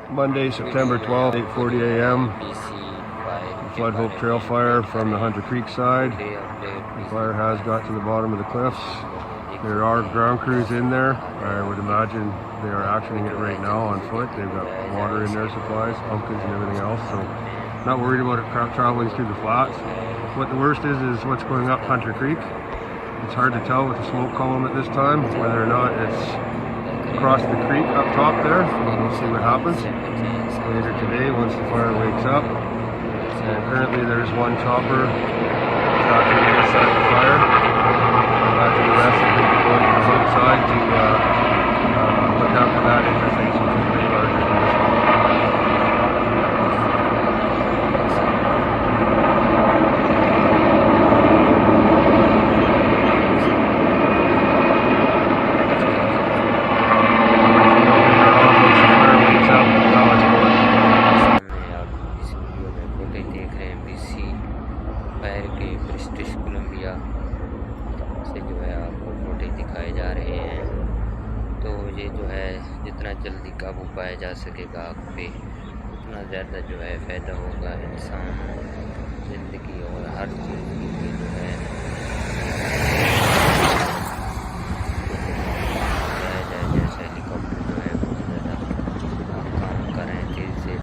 Monday, September 12th, 8:40 a.m. Flood Hope Trail fire from the Hunter Creek side. The fire has got to the bottom of the cliffs. There are ground crews in there. I would imagine they are actioning it right now on foot. They've got water in their supplies, pumpkins and everything else, so not worried about it traveling through the flats. What the worst is what's going up Hunter Creek. It's hard to tell with the smoke column at this time whether or not it's across the creek up top there. We'll see what happens later today once the fire wakes up. And currently there's one chopper tracking this side of the fire. Imagine the rest of it going to the hook side to look after that interface, which is way larger than this one. BC fire के British Columbia से जो है आपको photo दिखाए जा रहे हैं। तो ये जो है जितना जल्दी काबू पाया जा सकेगा आग पे उतना ज़्यादा जो है फ़ायदा होगा इंसान ज़िंदगी और हर चीज़ के लिए जो है